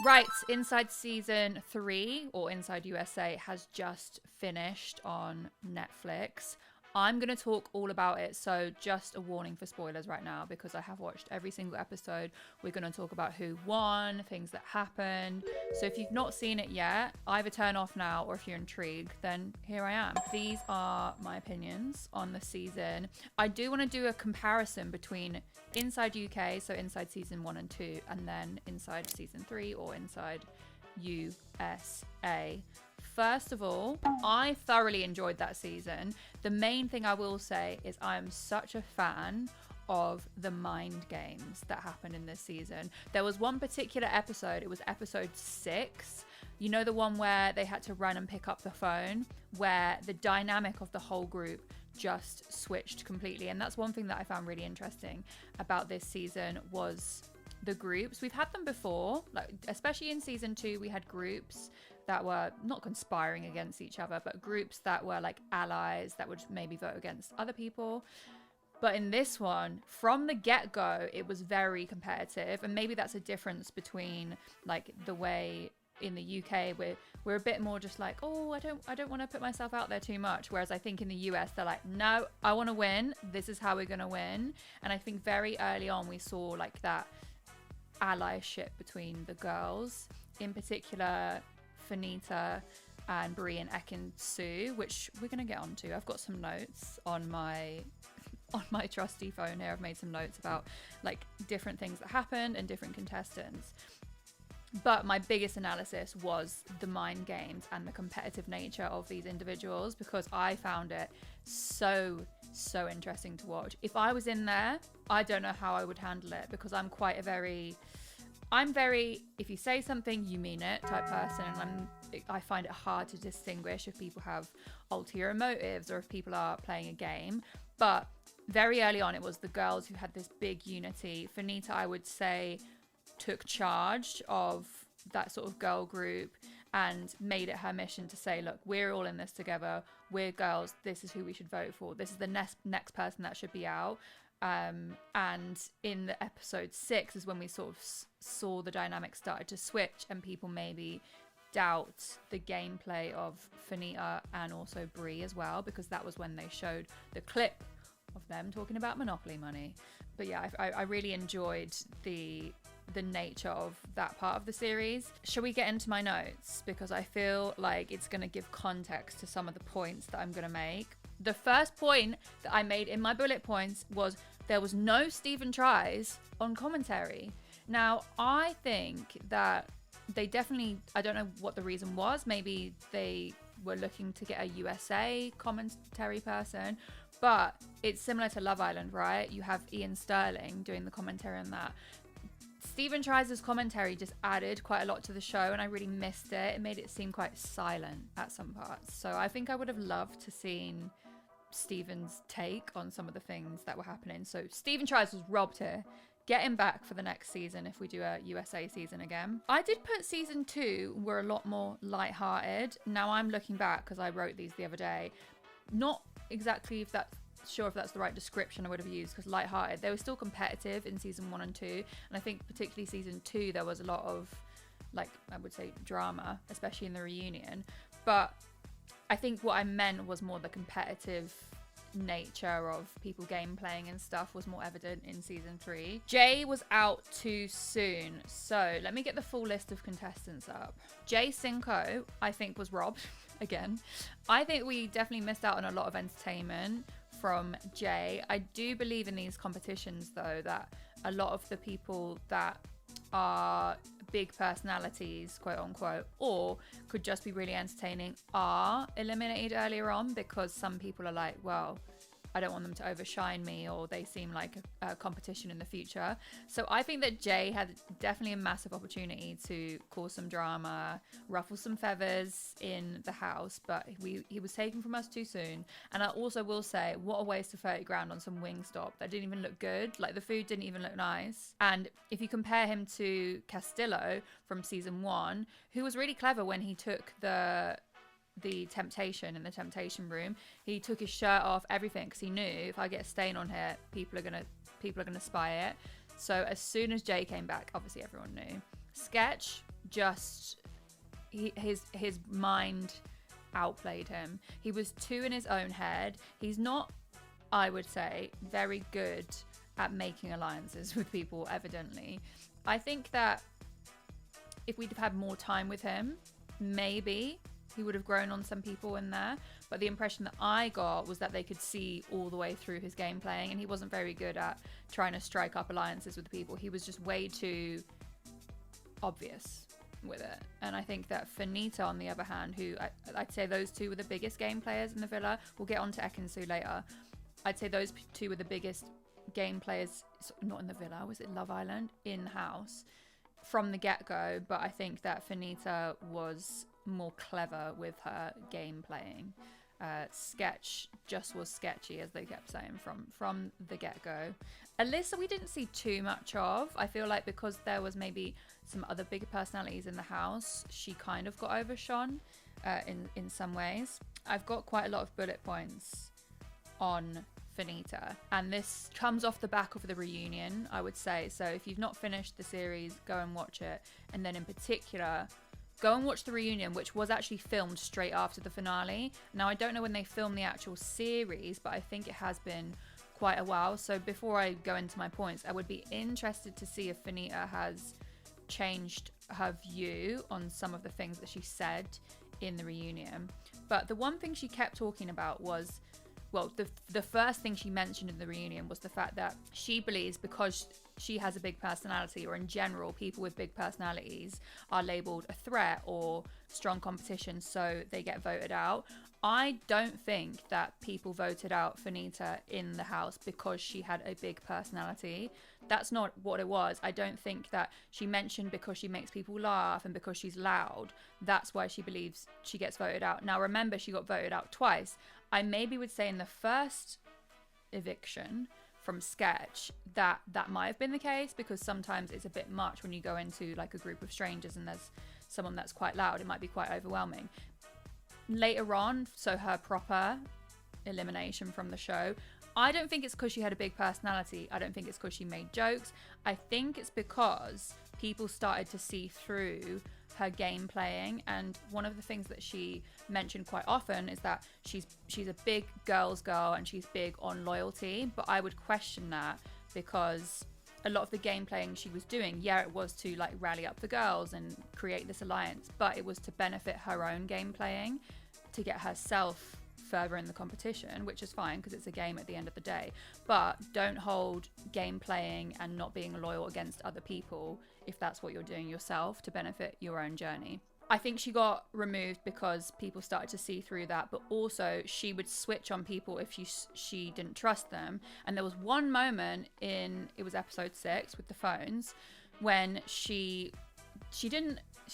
Right, Inside Season 3, or Inside USA, has just finished on Netflix. I'm going to talk all about it, so just a warning for spoilers right now, because I have watched every single episode. We're going to talk about who won, things that happened. So if you've not seen it yet, either turn off now, or if you're intrigued, then here I am. These are my opinions on the season. I do want to do a comparison between Inside UK, so Inside Season 1 and 2, and then Inside Season 3, or Inside USA. First of all, I thoroughly enjoyed that season. The main thing I will say is I am such a fan of the mind games that happened in this season. There was one particular episode, it was episode 6. You know, the one where they had to run and pick up the phone, where the dynamic of the whole group just switched completely. And that's one thing that I found really interesting about this season was the groups. We've had them before, like especially in season 2, we had groups that were not conspiring against each other, but groups that were like allies that would maybe vote against other people. But in this one, from the get-go, it was very competitive. And maybe that's a difference between like the way in the UK we're a bit more just like, oh, I don't want to put myself out there too much. Whereas I think in the US, they're like, no, I want to win. This is how we're going to win. And I think very early on, we saw like that allyship between the girls, in particular Fenita and Brie and Ekin-Su, which we're going to get onto. I've got some notes on my trusty phone here. I've made some notes about like different things that happened and different contestants. But my biggest analysis was the mind games and the competitive nature of these individuals, because I found it so interesting to watch. If I was in there, I don't know how I would handle it, because I'm very, if you say something, you mean it type person. And I find it hard to distinguish if people have ulterior motives or if people are playing a game. But very early on, it was the girls who had this big unity. Fenita, I would say, took charge of that sort of girl group and made it her mission to say, look, we're all in this together. We're girls. This is who we should vote for. This is the next person that should be out. And in the episode 6 is when we sort of saw the dynamic started to switch, and people maybe doubt the gameplay of Fenita and also Brie as well, because that was when they showed the clip of them talking about Monopoly money. But yeah, I really enjoyed the nature of that part of the series. Shall we get into my notes? Because I feel like it's going to give context to some of the points that I'm going to make. The first point that I made in my bullet points was there was no Stephen Tries on commentary. Now, I think that they definitely, I don't know what the reason was. Maybe they were looking to get a USA commentary person, but it's similar to Love Island, right? You have Ian Sterling doing the commentary on that. Stephen Tries' commentary just added quite a lot to the show, and I really missed it. It made it seem quite silent at some parts. So I think I would have loved to seen Stephen's take on some of the things that were happening. So Stephen Tries was robbed here. Get him back for the next season if we do a USA season again. I did put season 2 were a lot more lighthearted. Now I'm looking back, because I wrote these the other day. Not exactly if that's the right description I would have used, because lighthearted, they were still competitive in season 1 and 2, and I think particularly season 2 there was a lot of, like, I would say drama, especially in the reunion. But I think what I meant was more the competitive nature of people game playing and stuff was more evident in season 3. Jay was out too soon, so let me get the full list of contestants up. Jay Cinco, I think, was robbed again. I think we definitely missed out on a lot of entertainment from Jay. I do believe in these competitions, though, that a lot of the people that are big personalities, quote unquote, or could just be really entertaining, are eliminated earlier on, because some people are like, well, I don't want them to overshine me, or they seem like a competition in the future. So I think that Jay had definitely a massive opportunity to cause some drama, ruffle some feathers in the house, but he was taken from us too soon. And I also will say, what a waste of 30 grand on some Wingstop that didn't even look good. Like, the food didn't even look nice. And if you compare him to Castillo from season 1, who was really clever when he took the temptation in the temptation room, he took his shirt off, everything, because he knew, if I get a stain on here, people are gonna spy it. So as soon as Jay came back, obviously everyone knew, Sketch just his mind outplayed him. He was too in his own head. He's not, I would say, very good at making alliances with people, evidently. I think that if we'd have had more time with him, maybe he would have grown on some people in there. But the impression that I got was that they could see all the way through his game playing, and he wasn't very good at trying to strike up alliances with people. He was just way too obvious with it. And I think that Fenita, on the other hand, who I'd say those two were the biggest game players in the villa. We'll get on to Ekin-Su later. I'd say those two were the biggest game players, not in the villa, was it Love Island? In-house from the get-go. But I think that Fenita was more clever with her game playing. Sketch just was sketchy, as they kept saying, from the get-go. Alyssa we didn't see too much of. I feel like because there was maybe some other bigger personalities in the house, she kind of got overshone in some ways. I've got quite a lot of bullet points on Fenita, and this comes off the back of the reunion, I would say. So if you've not finished the series, go and watch it, and then in particular go and watch the reunion, which was actually filmed straight after the finale. Now, I don't know when they filmed the actual series, but I think it has been quite a while. So before I go into my points, I would be interested to see if Fenita has changed her view on some of the things that she said in the reunion. But the one thing she kept talking about was, well, the first thing she mentioned in the reunion was the fact that she believes because she has a big personality, or in general people with big personalities are labelled a threat or strong competition, so they get voted out. I don't think that people voted out Fenita in the house because she had a big personality. That's not what it was. I don't think that she mentioned because she makes people laugh and because she's loud, that's why she believes she gets voted out. Now remember, she got voted out twice. I maybe would say in the first eviction from Sketch that might have been the case, because sometimes it's a bit much when you go into like a group of strangers and there's someone that's quite loud. It might be quite overwhelming. Later on, so her proper elimination from the show, I don't think it's because she had a big personality. I don't think it's because she made jokes. I think it's because people started to see through her game playing. And one of the things that she mentioned quite often is that she's a big girl's girl and she's big on loyalty. But I would question that, because a lot of the game playing she was doing, yeah, it was to like rally up the girls and create this alliance, but it was to benefit her own game playing, to get herself further in the competition, which is fine because it's a game at the end of the day. But don't hold game playing and not being loyal against other people if that's what you're doing yourself to benefit your own journey. I think she got removed because people started to see through that, but also she would switch on people if she didn't trust them. And there was one moment in, it was episode 6 with the phones, when she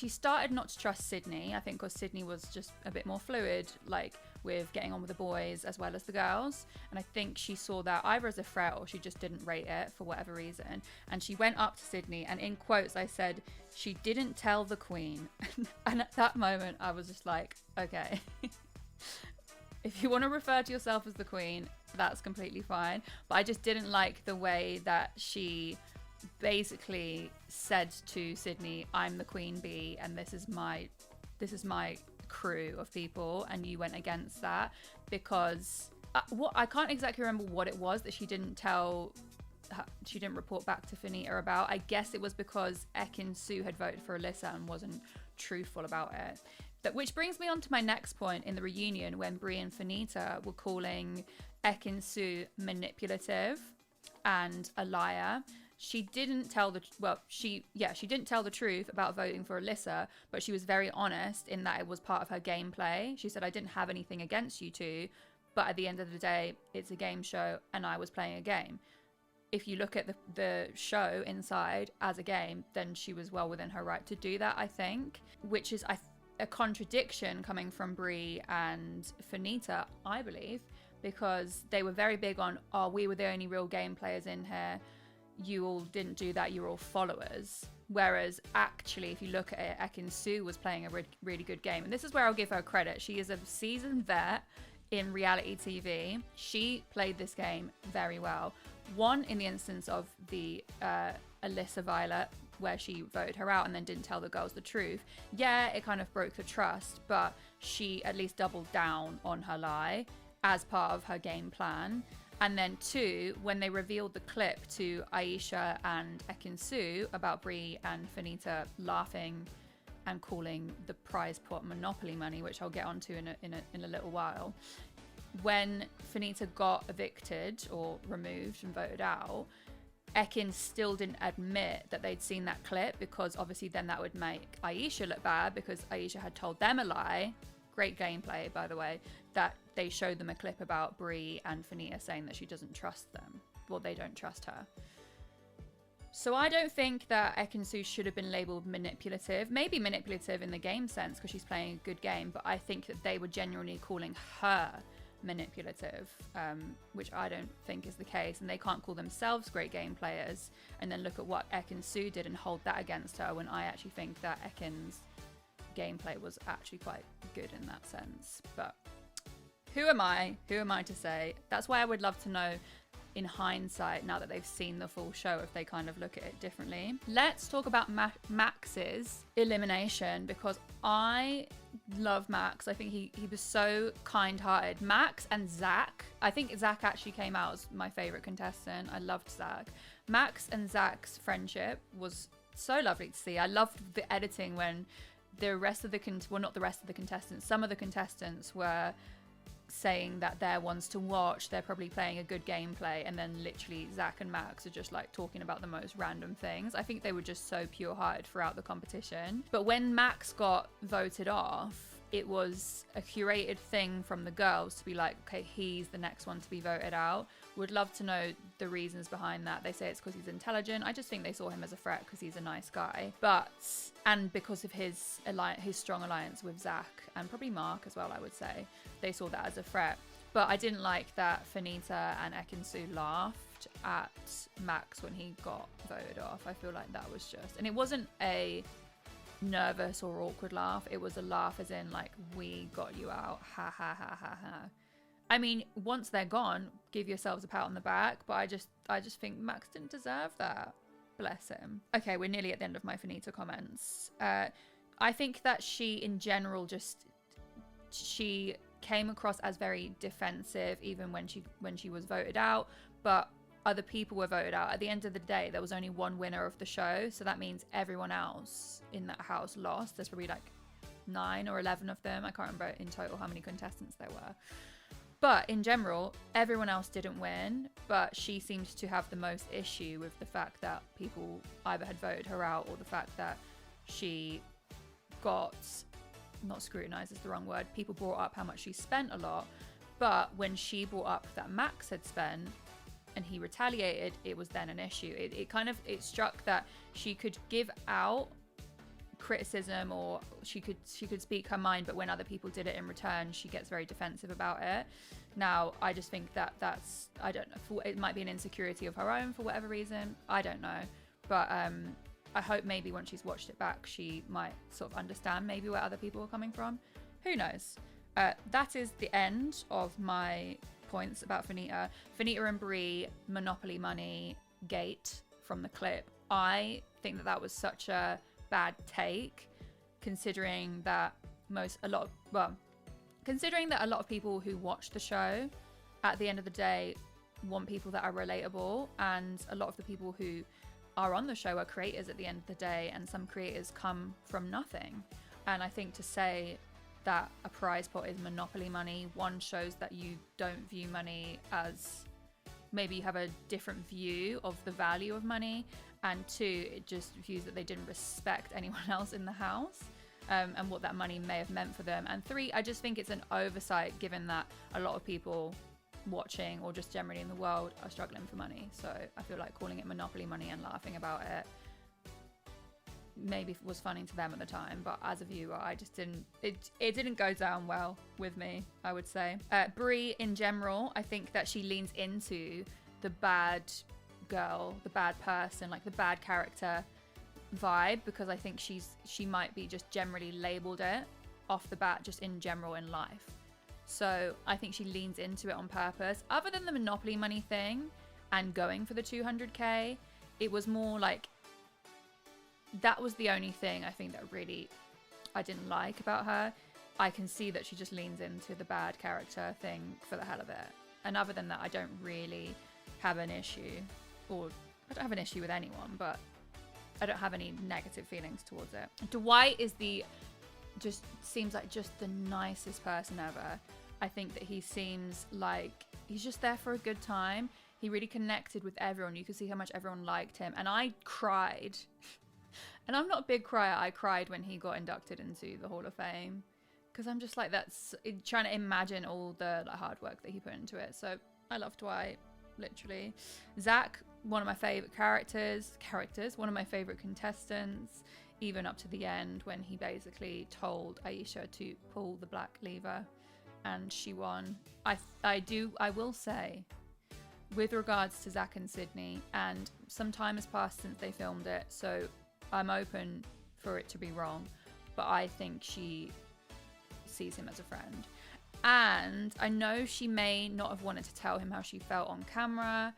started not to trust Sydney, I think because Sydney was just a bit more fluid, like with getting on with the boys as well as the girls. And I think she saw that either as a threat or she just didn't rate it for whatever reason. And she went up to Sydney, and in quotes I said, "She didn't tell the queen." And at that moment I was just like, okay. If you want to refer to yourself as the queen, that's completely fine. But I just didn't like the way that she basically said to Sydney, "I'm the queen bee and this is my crew of people, and you went against that." Because I can't exactly remember what it was that she didn't report back to Fenita about. I guess it was because Ekin-Su had voted for Alyssa and wasn't truthful about it. Which brings me on to my next point in the reunion, when Brie and Fenita were calling Ekin-Su manipulative and a liar. She didn't tell she didn't tell the truth about voting for Alyssa, but she was very honest in that it was part of her gameplay. She said, "I didn't have anything against you two, but at the end of the day, it's a game show and I was playing a game." If you look at the show inside as a game, then she was well within her right to do that, I think, which is a contradiction coming from Brie and Fenita, I believe, because they were very big on, "Oh, we were the only real game players in here. You all didn't do that, you're all followers." Whereas actually, if you look at it, Ekin-Su was playing a really good game. And this is where I'll give her credit. She is a seasoned vet in reality TV. She played this game very well. One, in the instance of the Alyssa Violet where she voted her out and then didn't tell the girls the truth. Yeah, it kind of broke the trust, but she at least doubled down on her lie as part of her game plan. And then 2, when they revealed the clip to Aisha and Ekin-Su about Brie and Fenita laughing and calling the prize pot Monopoly money, which I'll get onto in a little while. When Fenita got evicted or removed and voted out, Ekin still didn't admit that they'd seen that clip, because obviously then that would make Aisha look bad, because Aisha had told them a lie. Great gameplay, by the way, that they showed them a clip about Brie and Fenita saying that she doesn't trust them. Well, they don't trust her. So I don't think that Ekin-Su should have been labelled manipulative. Maybe manipulative in the game sense because she's playing a good game, but I think that they were genuinely calling her manipulative, which I don't think is the case. And they can't call themselves great game players and then look at what Ekin-Su did and hold that against her, when I actually think that Ekin's gameplay was actually quite good in that sense. But who am I to say? That's why I would love to know in hindsight, now that they've seen the full show, if they kind of look at it differently. Let's talk about Max's elimination, because I love Max. I think he was so kind-hearted. Max and Zack, I think Zack actually came out as my favorite contestant. I loved Zack. Max and Zack's friendship was so lovely to see. I loved the editing when the rest of the not the rest of the contestants, some of the contestants were saying that they're ones to watch, they're probably playing a good gameplay, and then literally Zack and Max are just like talking about the most random things. I think they were just so pure-hearted throughout the competition. But when Max got voted off, it was a curated thing from the girls to be like, okay, he's the next one to be voted out. Would love to know the reasons behind that. They say it's because he's intelligent. I just think they saw him as a threat because he's a nice guy. And because of his strong alliance with Zack and probably Mark as well, I would say. They saw that as a threat. But I didn't like that Fenita and Ekin-Su laughed at Max when he got voted off. I feel like that was just... And it wasn't a nervous or awkward laugh. It was a laugh as in like, we got you out. Ha ha ha ha ha. I mean, once they're gone, give yourselves a pat on the back. But I just think Max didn't deserve that. Bless him. Okay, we're nearly at the end of my Fenita comments. I think that she, in general, she came across as very defensive, even when she was voted out. But other people were voted out. At the end of the day, there was only one winner of the show, so that means everyone else in that house lost. There's probably like 9 or 11 of them. I can't remember in total how many contestants there were. But in general, everyone else didn't win, but she seemed to have the most issue with the fact that people either had voted her out or the fact that she got, not scrutinized is the wrong word, people brought up how much she spent a lot. But when she brought up that Max had spent and he retaliated, it was then an issue. It struck that she could give out criticism or she could speak her mind, but when other people did it in return, she gets very defensive about it. Now I just think that's, I don't know, it might be an insecurity of her own for whatever reason, I don't know, but I hope maybe when she's watched it back she might sort of understand maybe where other people are coming from. Who knows. That is the end of my points about Fenita and Brie Monopoly money gate from the clip. I think that was such a bad take, considering that a lot of people who watch the show at the end of the day want people that are relatable, and a lot of the people who are on the show are creators at the end of the day, and some creators come from nothing. And I think to say that a prize pot is Monopoly money, one, shows that you don't view money as, maybe you have a different view of the value of money, and 2, it just views that they didn't respect anyone else in the house and what that money may have meant for them. And 3, I just think it's an oversight, given that a lot of people watching or just generally in the world are struggling for money. So I feel like calling it Monopoly money and laughing about it maybe was funny to them at the time, but as a viewer, I just it didn't go down well with me, I would say. Brie in general, I think that she leans into the bad girl, the bad person, like the bad character vibe, because I think she might be just generally labeled it off the bat, just in general in life. So I think she leans into it on purpose. Other than the Monopoly money thing and going for the 200k, it was more like that was the only thing I think that really I didn't like about her. I can see that she just leans into the bad character thing for the hell of it. And other than that, I don't really have an issue, or I don't have an issue with anyone, but I don't have any negative feelings towards it. Dwight is just seems like just the nicest person ever. I think that he seems like he's just there for a good time. He really connected with everyone. You could see how much everyone liked him. And I cried. And I'm not a big crier. I cried when he got inducted into the Hall of Fame. Because I'm just like, that's trying to imagine all the hard work that he put into it. So I love Dwight, literally. Zack, one of my favorite characters, one of my favorite contestants, even up to the end when he basically told Aisha to pull the black lever and she won. I will say, with regards to Zack and Sydney, and some time has passed since they filmed it, so I'm open for it to be wrong, but I think she sees him as a friend. And I know she may not have wanted to tell him how she felt on camera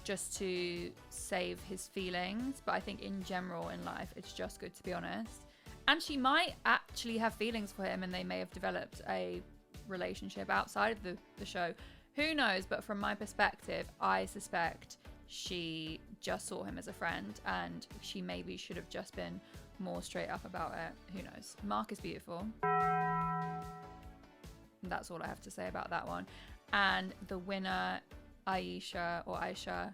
just to save his feelings, but I think in general in life it's just good to be honest. And she might actually have feelings for him and they may have developed a relationship outside of the show. Who knows? But from my perspective, I suspect she just saw him as a friend and she maybe should have just been more straight up about it. Who knows? Mark is beautiful. That's all I have to say about that one. And the winner, Aisha,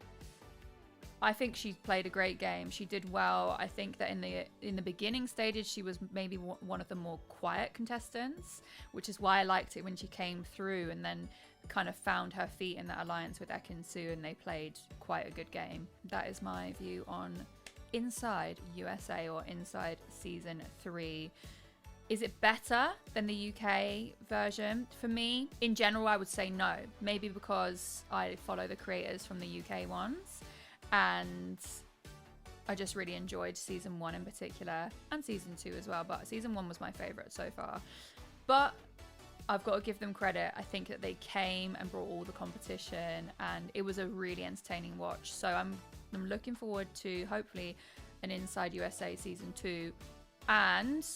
I think she played a great game. She did well. I think that in the beginning stages, she was maybe one of the more quiet contestants, which is why I liked it when she came through and then kind of found her feet in that alliance with Ekin-Su and they played quite a good game. That is my view on Inside USA or Inside Season 3. Is it better than the UK version? For me, in general, I would say no. Maybe because I follow the creators from the UK ones and I just really enjoyed season 1 in particular and season 2 as well, but season 1 was my favorite so far. But I've got to give them credit. I think that they came and brought all the competition and it was a really entertaining watch. So I'm looking forward to hopefully an Inside USA season 2 and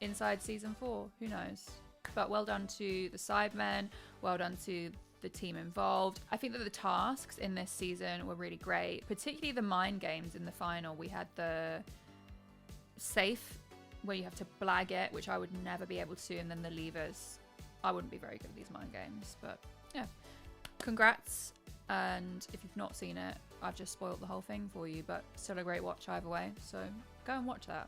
Inside season 4, who knows? But well done to the Sidemen, well done to the team involved. I think that the tasks in this season were really great, particularly the mind games in the final. We had the safe, where you have to blag it, which I would never be able to, and then the levers. I wouldn't be very good at these mind games, but yeah. Congrats, and if you've not seen it, I've just spoiled the whole thing for you, but still a great watch either way, so go and watch that.